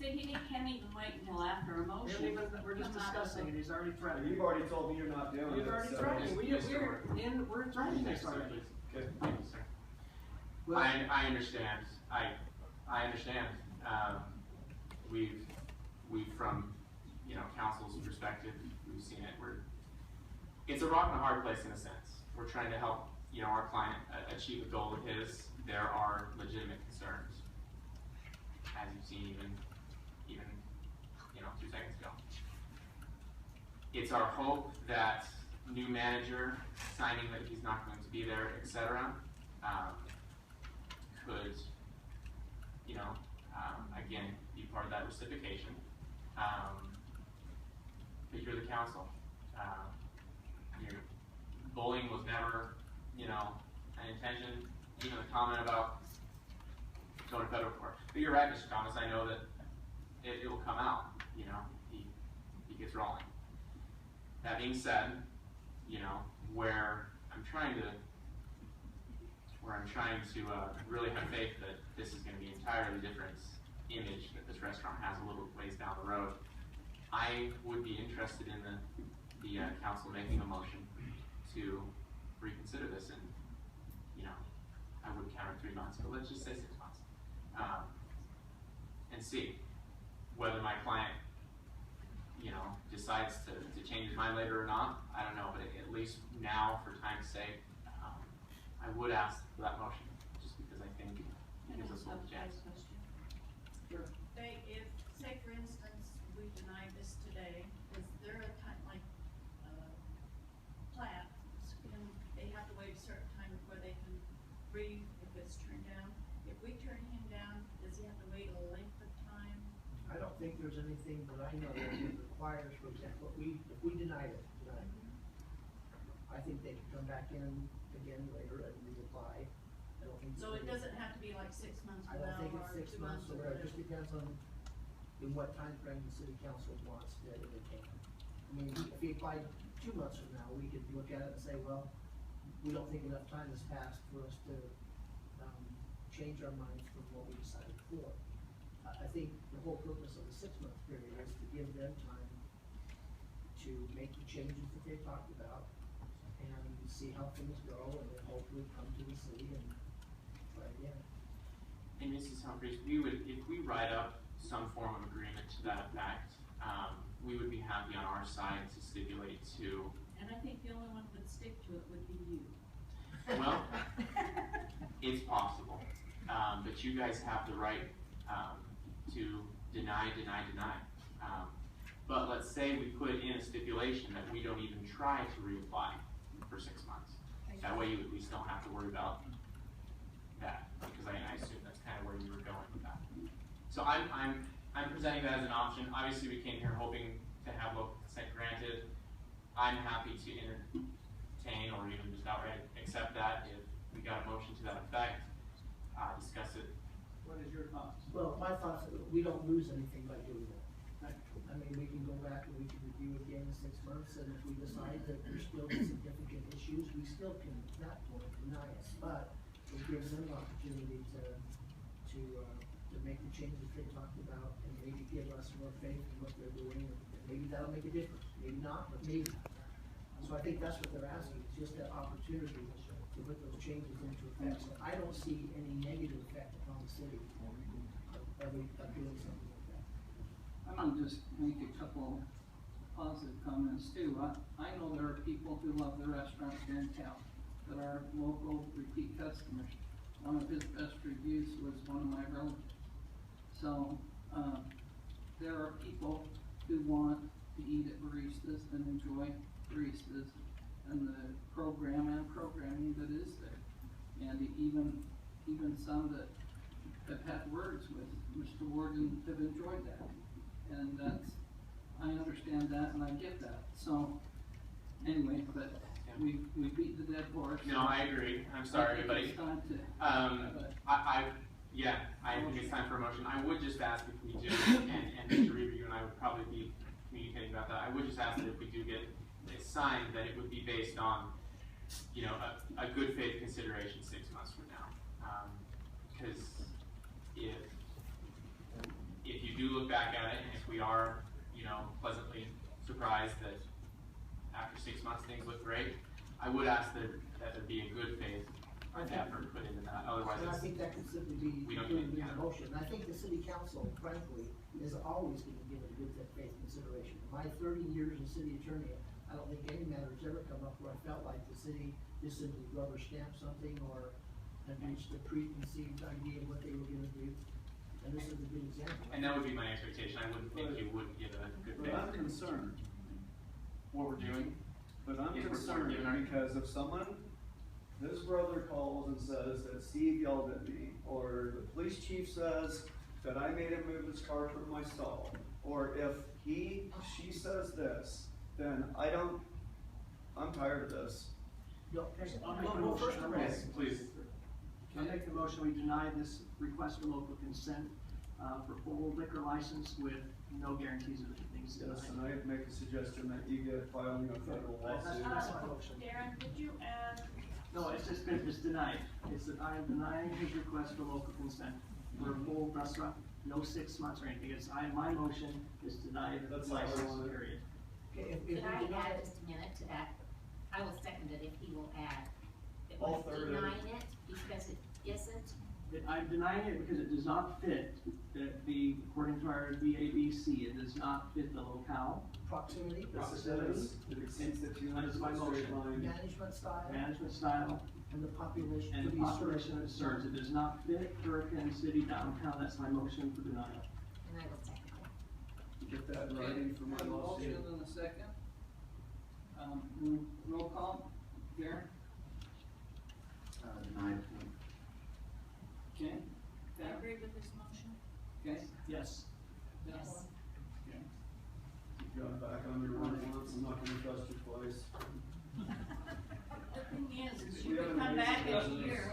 So he can't even wait until after a motion. We're just discussing it. He's already threatened. You've already told me you're not doing it. You've already threatened. We're threatening this already. Thank you, sir. Well, I understand. I understand. We've from council's perspective, we've seen it. It's a rock and a hard place in a sense. We're trying to help our client achieve a goal of his. There are legitimate concerns, as you've seen even 2 seconds ago. It's our hope that new manager signing that he's not going to be there, etc., could again be part of that reciprocation. But you're the council. Bullying was never an intention. Even the comment about going to federal court. But you're right, Mr. Thomas. I know that it will come out. He gets rolling. That being said, where I'm trying to really have faith that this is going to be an entirely different image that this restaurant has a little ways down the road. I would be interested in the council making a motion to reconsider this, and I would count it 3 months, but let's just say 6 months, and see whether my client decides to change his mind later or not. I don't know, but at least now, for time's sake, I would ask for that motion, just because I think it gives us a little chance. Sure. If, say for instance, we deny this today, is there a time, like, plat, and they have to wait a certain time before they can read if it's turned down? If we turn him down, does he have to wait a length of time? I don't think there's anything that I know that it requires, for example, if we deny it tonight, I think they can come back in again later and reapply. I don't think So it doesn't have to be like 6 months I from don't now think or it's 6 2 months months or whatever. It just depends on in what time frame the city council wants that they can. I mean, if he applied 2 months from now, we could look at it and say, well, we don't think enough time has passed for us to change our minds from what we decided before. I think the whole purpose of the 6-month period is to give them time to make the changes that they've talked about and see how things go, and then hopefully come to the city and try again. And Mrs. Humphries, if we write up some form of agreement to that effect, we would be happy on our side to stipulate to. And I think the only one that would stick to it would be you. Well, it's possible, but you guys have the right to deny. But let's say we put in a stipulation that we don't even try to reapply for 6 months. That way you at least don't have to worry about that, because I assume that's kind of where you were going with that. So I'm presenting that as an option. Obviously, we came here hoping to have local consent granted. I'm happy to entertain or even just outright accept that if we got a motion to that effect. Discuss it. What is your thoughts? Well, my thoughts are we don't lose anything by doing that. I mean, we can go back and we can review again in 6 months, and if we decide that there's still significant issues, we still can, at that point, deny it. But it gives them an opportunity to make the changes they talked about, and maybe give us more faith in what they're doing, and maybe that'll make a difference. Maybe not, but maybe. So I think that's what they're asking, is just that opportunity to put those changes into effect. So I don't see any negative effect upon the city of doing something like that. I'm gonna just make a couple positive comments too. I know there are people who love the restaurant downtown that are local repeat customers. One of his best reviews was one of my relatives. So there are people who want to eat at Baristas and enjoy Baristas and the program and programming that is there, and even some that have had words with Mr. Warden have enjoyed that, and I understand that and I get that. So anyway, but we beat the dead horse. No, I agree. I'm sorry, everybody. It's time to. I think it's time for a motion. I would just ask if we do, and Mr. Reaver, you and I would probably be communicating about that. I would just ask that if we do get a sign, that it would be based on, a good faith consideration 6 months from now. Because if you do look back at it, and if we are, you know, pleasantly surprised that after 6 months things look great, I would ask that there be a good faith effort put into that, otherwise And I it's, think that could simply be we don't included need- in the motion. And I think the city council, frankly, is always gonna give it a good faith consideration. In my 30 years as city attorney, I don't think any matter has ever come up where I felt like the city just simply rubber stamped something or had reached a preconceived idea of what they were gonna do. And this is a good example. and that would be my expectation, I wouldn't think you wouldn't give a good But I'm faith. concerned, What we're doing, but I'm If we're concerned giving our- because if someone, his brother calls and says that Steve yelled at me, or the police chief says that I made him move his car from my stall, or if she says this, then I'm tired of this. No, I'll make a well, first motion. of all, yes, please. I make the motion, we deny this request for local consent, for full liquor license with no guarantees of things Yes, and denied. I'd make a suggestion that you get filing a federal lawsuit. That's my motion. Darren, did you add, No, it's just been, it's denied. It's that I am denying his request for local consent for a full restaurant, no 6 months or anything. It's, my motion is denied That's how I license, want it. period. okay, if Could we I deny add it, just a minute to that? I will second it if he will add. That I'll we're third it. denying it because it isn't, That I'm denying it because it does not fit according to our VABC, it does not fit the locale, proximity, It exceeds the That is my 200 straight motion. line. management style, management style, and the population. and to the be population served. it serves. It does not fit Hurricane City downtown. That's my motion for denial. and I will second it. Get that in writing for my Have a lawsuit. motion and a second. Roll call, Darren? Denied. Okay. I Dan? agree with this motion? Okay. Yes. Yes. Okay. You've gone back on your word once, I'm not gonna trust you twice. The thing is We you haven't can come made back in a discussions. year.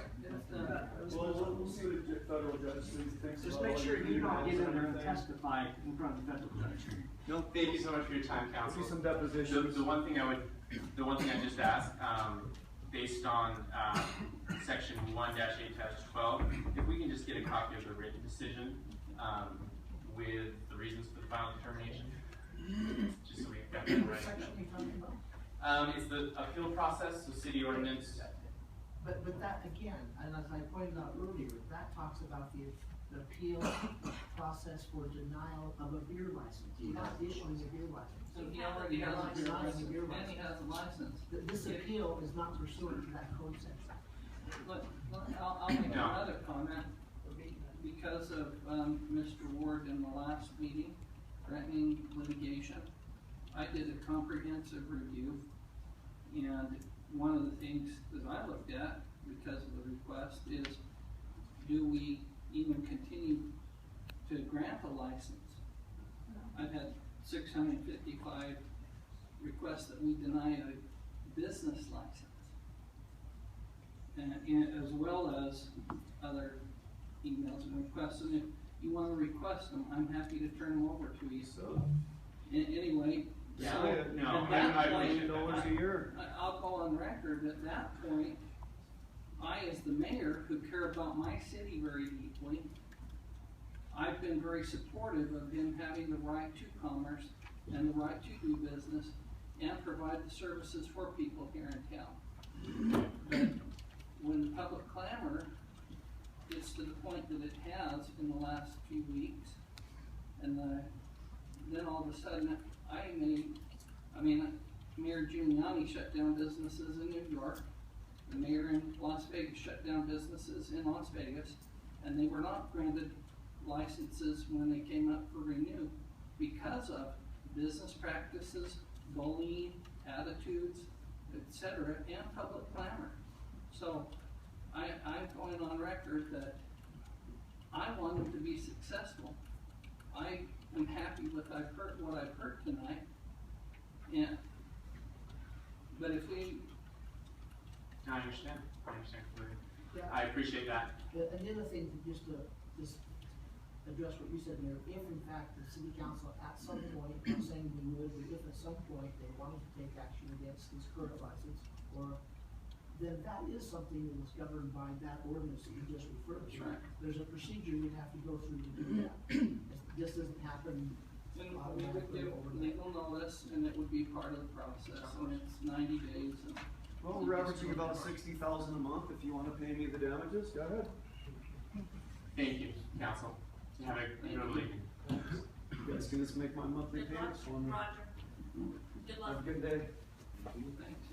Well, we'll see what the federal judge thinks. Just about make sure it. you don't get in there and Everything. testify in front of the federal judge. No, thank you so much for your time, I'll council. see some depositions. The one thing I just ask, based on, section 1-8-12, if we can just get a copy of the written decision, with the reasons for the final determination, just so we got that What right. section are you talking about? It's the appeal process, so city ordinance, But that, again, and as I pointed out earlier, that talks about the appeal process for denial of a beer license, not issuing a beer license. So he already has a beer Not license, a beer and he license. has a license. This appeal is not pursuant to that code section. I'll make No. another comment. Because of, Mr. Ward in the last meeting threatening litigation, I did a comprehensive review. And one of the things that I looked at, because of the request, is do we even continue to grant a license? I've had 655 requests that we deny a business license. And as well as other emails and requests, and if you wanna request them, I'm happy to turn them over to you. So, Anyway, Yeah, so, no, at I that appreciate point, $1 a year. I'll go on record, at that point, I, as the mayor, who care about my city very deeply, I've been very supportive of him having the right to commerce and the right to do business and provide the services for people here in town. But when the public clamor gets to the point that it has in the last few weeks, and then all of a sudden, Mayor Giuliani shut down businesses in New York, the mayor in Las Vegas shut down businesses in Las Vegas, and they were not granted licenses when they came up for renew because of business practices, bullying, attitudes, etc., and public clamor. So, I'm going on record that I want them to be successful. I am happy with what I've heard tonight, but if we, I understand completely. Yeah. I appreciate that. And the other thing, just to address what you said, Mayor, if in fact the city council at some point, I'm saying we would, but if at some point they wanted to take action against this current license, then that is something that is governed by that ordinance that you just referred to. Right. There's a procedure you'd have to go through to do that. This doesn't we would give legal notice, and it would be part of the process, and it's 90 days. And Well, we're averaging about 60,000 a month. If you wanna pay me the damages, go ahead. Thank you, council. Have a good evening. You guys can just make my monthly Good luck, payments for me. Roger. Good luck. Have a good day. Thanks.